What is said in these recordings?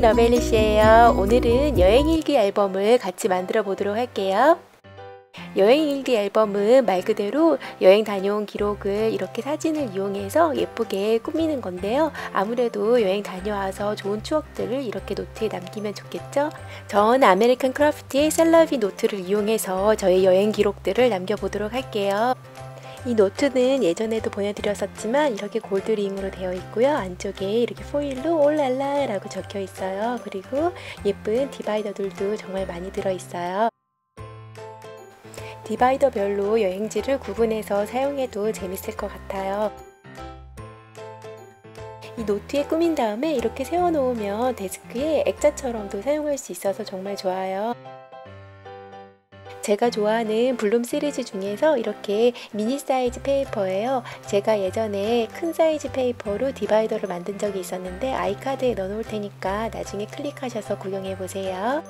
러벨리시예요. 오늘은 여행일기 앨범을 같이 만들어 보도록 할게요. 여행일기 앨범은 말 그대로 여행 다녀온 기록을 이렇게 사진을 이용해서 예쁘게 꾸미는 건데요. 아무래도 여행 다녀와서 좋은 추억들을 이렇게 노트에 남기면 좋겠죠? 전 아메리칸 크래프트의 셀러비 노트를 이용해서 저의 여행 기록들을 남겨보도록 할게요. 이 노트는 예전에도 보내드렸었지만 이렇게 골드링으로 되어 있고요. 안쪽에 이렇게 포일로 올랄라 라고 적혀 있어요. 그리고 예쁜 디바이더들도 정말 많이 들어있어요. 디바이더별로 여행지를 구분해서 사용해도 재밌을 것 같아요. 이 노트에 꾸민 다음에 이렇게 세워놓으면 데스크에 액자처럼도 사용할 수 있어서 정말 좋아요. 제가 좋아하는 블룸 시리즈 중에서 이렇게 미니 사이즈 페이퍼예요. 제가 예전에 큰 사이즈 페이퍼로 디바이더를 만든 적이 있었는데 아이카드에 넣어 놓을 테니까 나중에 클릭하셔서 구경해 보세요.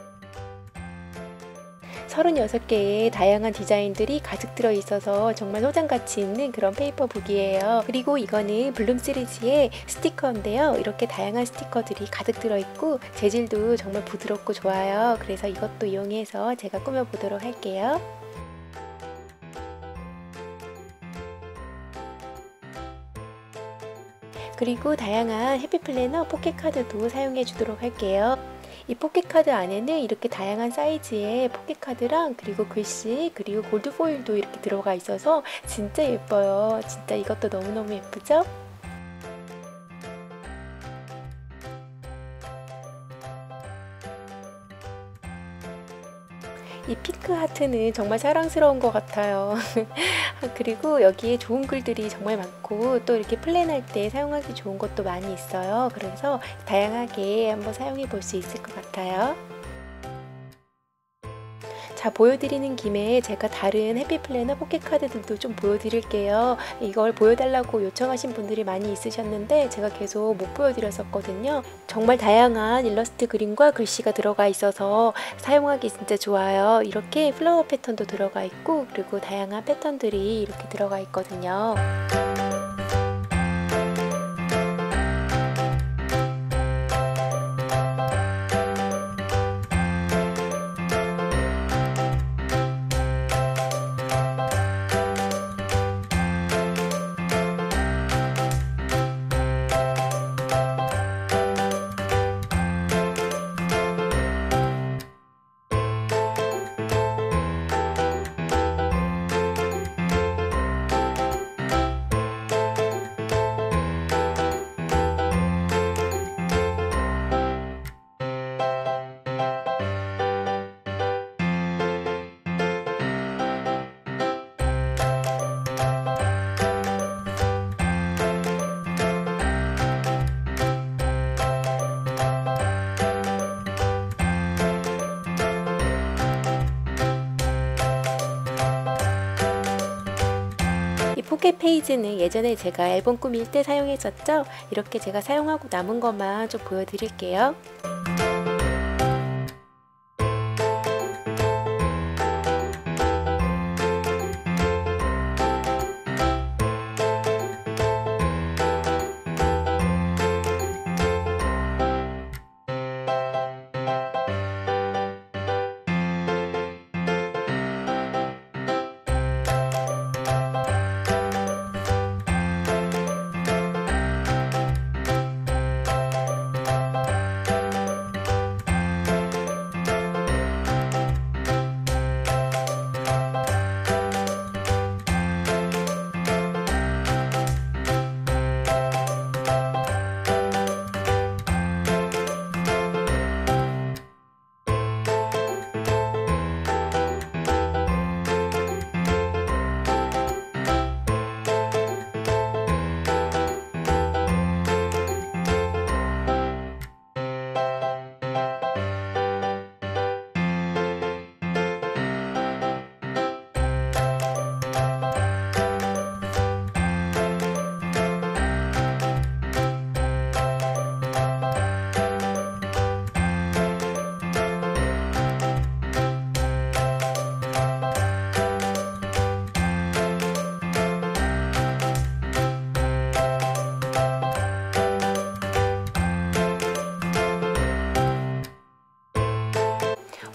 36개의 다양한 디자인들이 가득 들어 있어서 정말 소장가치 있는 그런 페이퍼북이에요. 그리고 이거는 블룸 시리즈의 스티커인데요. 이렇게 다양한 스티커들이 가득 들어있고 재질도 정말 부드럽고 좋아요. 그래서 이것도 이용해서 제가 꾸며보도록 할게요. 그리고 다양한 해피플래너 포켓카드도 사용해 주도록 할게요. 이 포켓카드 안에는 이렇게 다양한 사이즈의 포켓카드랑 그리고 글씨 그리고 골드 포일도 이렇게 들어가 있어서 진짜 예뻐요. 진짜 이것도 너무너무 예쁘죠? 이 핑크 하트는 정말 사랑스러운 것 같아요. 그리고 여기에 좋은 글들이 정말 많고 또 이렇게 플랜할 때 사용하기 좋은 것도 많이 있어요. 그래서 다양하게 한번 사용해 볼 수 있을 것 같아요. 자, 보여드리는 김에 제가 다른 해피플래너 포켓카드들도 좀 보여드릴게요. 이걸 보여달라고 요청하신 분들이 많이 있으셨는데 제가 계속 못 보여드렸었거든요. 정말 다양한 일러스트 그림과 글씨가 들어가 있어서 사용하기 진짜 좋아요. 이렇게 플라워 패턴도 들어가 있고 그리고 다양한 패턴들이 이렇게 들어가 있거든요. 포켓 페이지는 예전에 제가 앨범 꾸밀 때 사용했었죠. 이렇게 제가 사용하고 남은 것만 좀 보여드릴게요.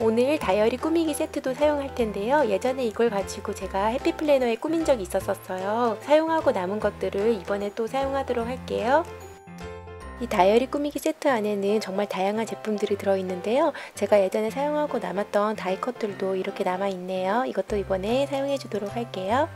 오늘 다이어리 꾸미기 세트도 사용할 텐데요. 예전에 이걸 가지고 제가 해피 플래너에 꾸민 적이 있었어요. 사용하고 남은 것들을 이번에 또 사용하도록 할게요. 이 다이어리 꾸미기 세트 안에는 정말 다양한 제품들이 들어있는데요. 제가 예전에 사용하고 남았던 다이컷들도 이렇게 남아있네요. 이것도 이번에 사용해 주도록 할게요.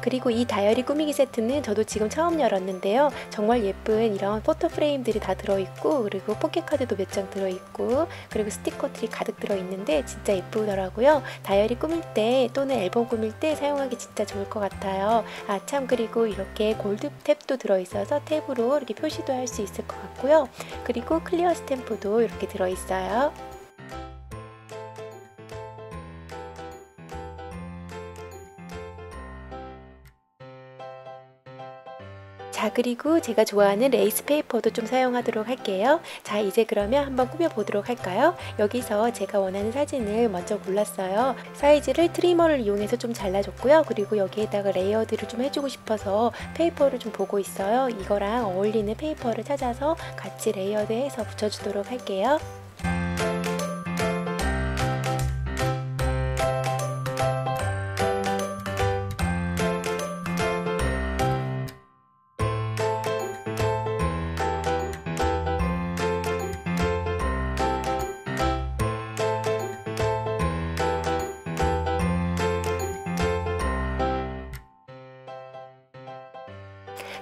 그리고 이 다이어리 꾸미기 세트는 저도 지금 처음 열었는데요. 정말 예쁜 이런 포토 프레임들이 다 들어있고, 그리고 포켓카드도 몇 장 들어있고, 그리고 스티커들이 가득 들어있는데 진짜 예쁘더라고요. 다이어리 꾸밀 때 또는 앨범 꾸밀 때 사용하기 진짜 좋을 것 같아요. 아 참, 그리고 이렇게 골드 탭도 들어있어서 탭으로 이렇게 표시도 할 수 있을 것 같고요. 그리고 클리어 스탬프도 이렇게 들어있어요. 자, 그리고 제가 좋아하는 레이스 페이퍼도 좀 사용하도록 할게요. 자, 이제 그러면 한번 꾸며 보도록 할까요? 여기서 제가 원하는 사진을 먼저 골랐어요. 사이즈를 트리머를 이용해서 좀 잘라줬고요. 그리고 여기에다가 레이어드를 좀 해주고 싶어서 페이퍼를 좀 보고 있어요. 이거랑 어울리는 페이퍼를 찾아서 같이 레이어드해서 붙여주도록 할게요.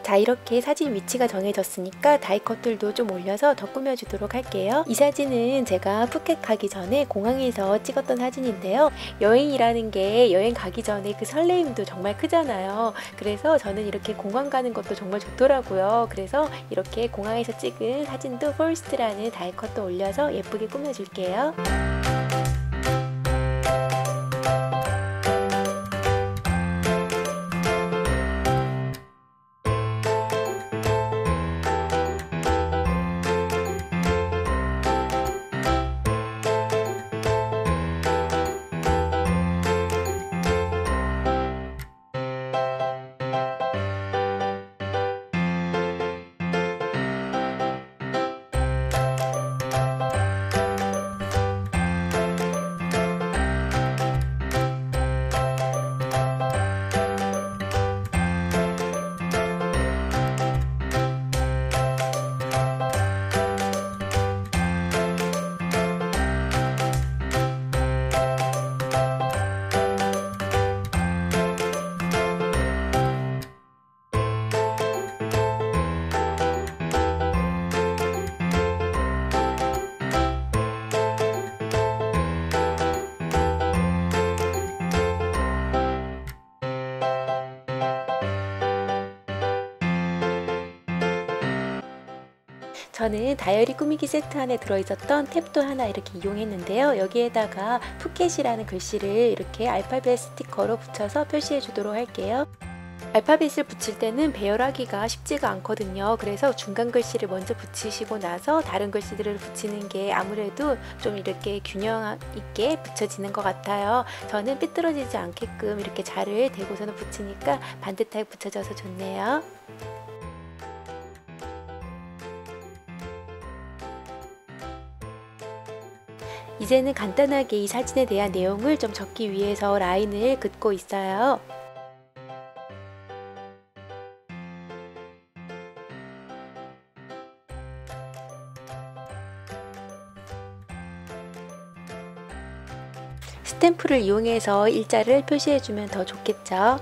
자, 이렇게 사진 위치가 정해졌으니까 다이컷들도 좀 올려서 더 꾸며주도록 할게요. 이 사진은 제가 푸켓 가기 전에 공항에서 찍었던 사진인데요. 여행이라는 게 여행 가기 전에 그 설레임도 정말 크잖아요. 그래서 저는 이렇게 공항 가는 것도 정말 좋더라고요. 그래서 이렇게 공항에서 찍은 사진도 포레스트라는 다이컷도 올려서 예쁘게 꾸며줄게요. 저는 다이어리 꾸미기 세트 안에 들어있었던 탭도 하나 이렇게 이용했는데요. 여기에다가 푸켓이라는 글씨를 이렇게 알파벳 스티커로 붙여서 표시해 주도록 할게요. 알파벳을 붙일 때는 배열하기가 쉽지가 않거든요. 그래서 중간 글씨를 먼저 붙이시고 나서 다른 글씨들을 붙이는 게 아무래도 좀 이렇게 균형 있게 붙여지는 것 같아요. 저는 삐뚤어지지 않게끔 이렇게 자를 대고서는 붙이니까 반듯하게 붙여져서 좋네요. 이제는 간단하게 이 사진에 대한 내용을 좀 적기 위해서 라인을 긋고 있어요. 스탬프를 이용해서 일자를 표시해주면 더 좋겠죠.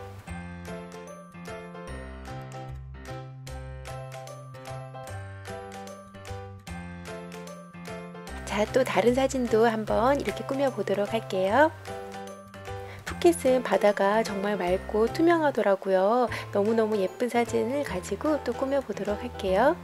자, 또 다른 사진도 한번 이렇게 꾸며 보도록 할게요. 푸켓은 바다가 정말 맑고 투명하더라고요. 너무너무 예쁜 사진을 가지고 또 꾸며 보도록 할게요.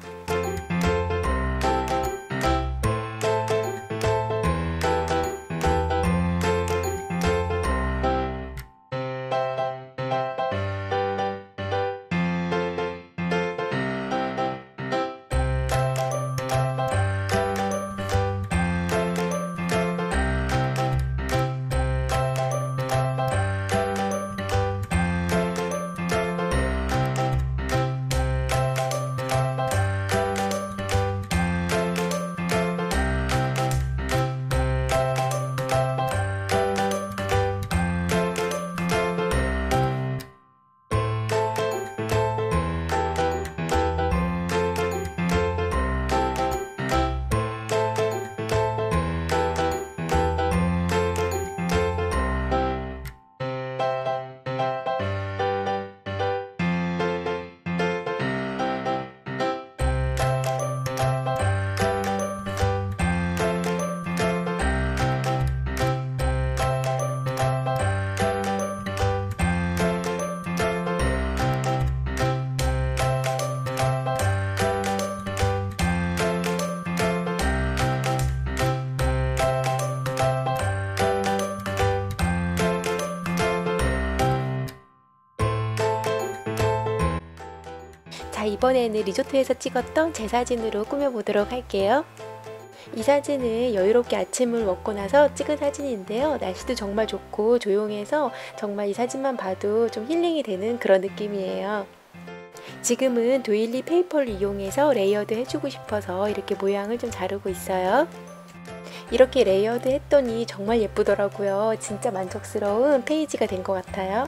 이번에는 리조트에서 찍었던 제 사진으로 꾸며보도록 할게요. 이 사진은 여유롭게 아침을 먹고 나서 찍은 사진인데요. 날씨도 정말 좋고 조용해서 정말 이 사진만 봐도 좀 힐링이 되는 그런 느낌이에요. 지금은 도일리 페이퍼를 이용해서 레이어드 해주고 싶어서 이렇게 모양을 좀 자르고 있어요. 이렇게 레이어드 했더니 정말 예쁘더라고요. 진짜 만족스러운 페이지가 된 것 같아요.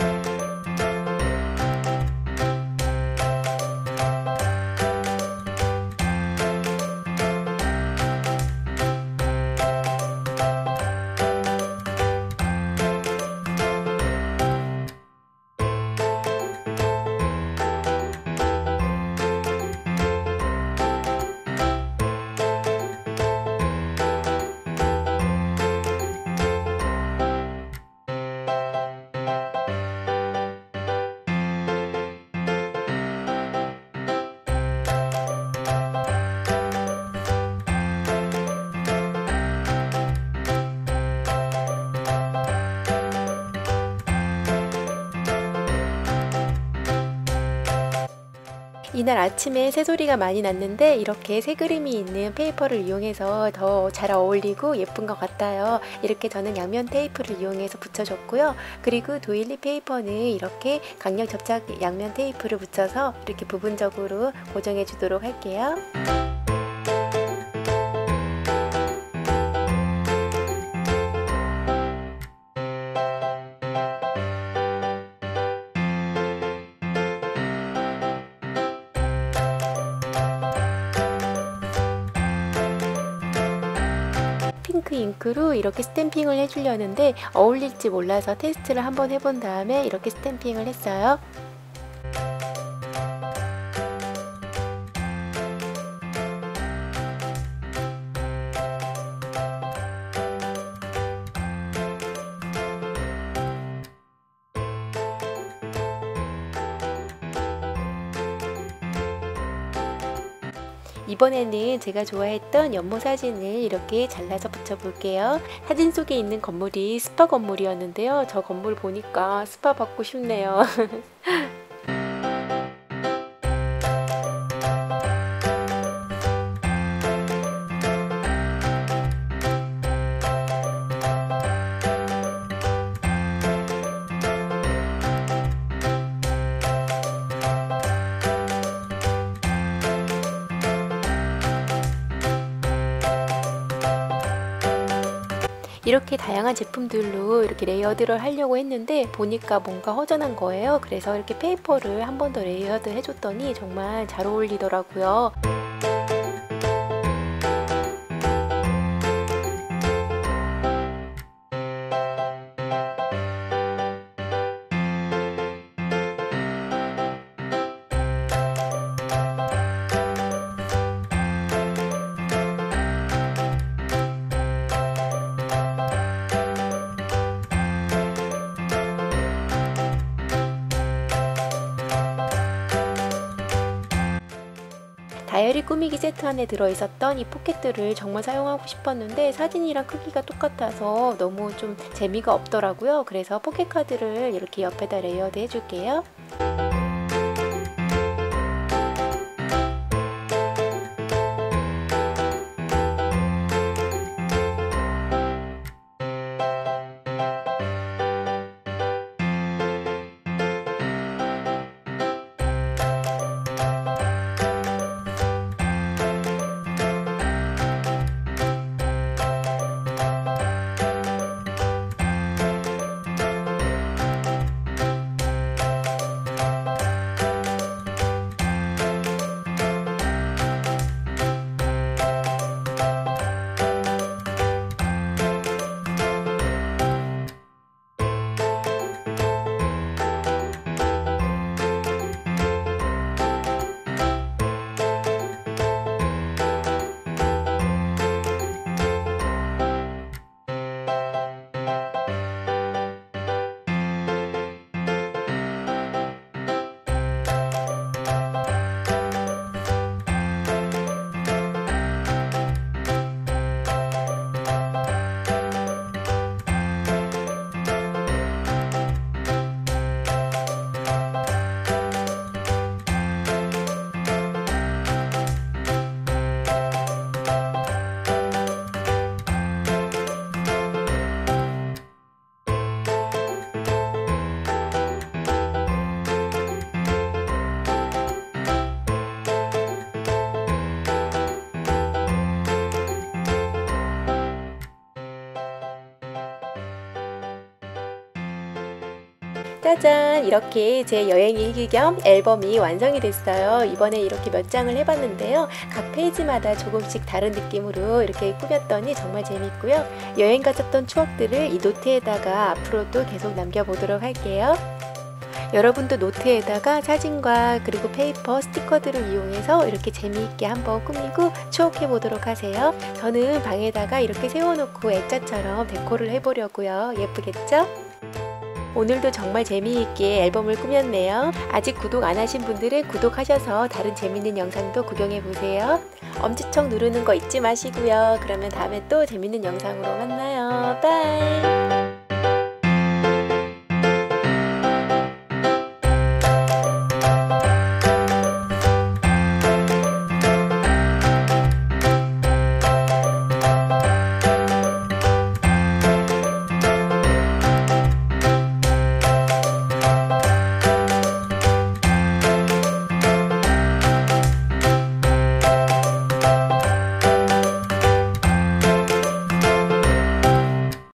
이날 아침에 새소리가 많이 났는데 이렇게 새 그림이 있는 페이퍼를 이용해서 더 잘 어울리고 예쁜 것 같아요. 이렇게 저는 양면 테이프를 이용해서 붙여줬고요. 그리고 도일리 페이퍼는 이렇게 강력 접착 양면 테이프를 붙여서 이렇게 부분적으로 고정해 주도록 할게요. 핑크 잉크로 이렇게 스탬핑을 해주려는데 어울릴지 몰라서 테스트를 한번 해본 다음에 이렇게 스탬핑을 했어요. 이번에는 제가 좋아했던 연못 사진을 이렇게 잘라서 붙여볼게요. 사진 속에 있는 건물이 스파 건물이었는데요. 저 건물 보니까 스파 받고 싶네요. 이렇게 다양한 제품들로 이렇게 레이어드를 하려고 했는데 보니까 뭔가 허전한 거예요. 그래서 이렇게 페이퍼를 한 번 더 레이어드 해줬더니 정말 잘 어울리더라고요. 다이어리 꾸미기 세트 안에 들어있었던 이 포켓들을 정말 사용하고 싶었는데 사진이랑 크기가 똑같아서 너무 좀 재미가 없더라고요. 그래서 포켓 카드를 이렇게 옆에다 레이어드 해줄게요. 짜잔! 이렇게 제 여행 일기 겸 앨범이 완성이 됐어요. 이번에 이렇게 몇 장을 해봤는데요. 각 페이지마다 조금씩 다른 느낌으로 이렇게 꾸몄더니 정말 재밌고요. 여행 갔었던 추억들을 이 노트에다가 앞으로도 계속 남겨보도록 할게요. 여러분도 노트에다가 사진과 그리고 페이퍼, 스티커들을 이용해서 이렇게 재미있게 한번 꾸미고 추억해 보도록 하세요. 저는 방에다가 이렇게 세워놓고 액자처럼 데코를 해보려고요. 예쁘겠죠? 오늘도 정말 재미있게 앨범을 꾸몄네요. 아직 구독 안 하신 분들은 구독하셔서 다른 재밌는 영상도 구경해보세요. 엄지척 누르는 거 잊지 마시고요. 그러면 다음에 또 재밌는 영상으로 만나요. 빠이!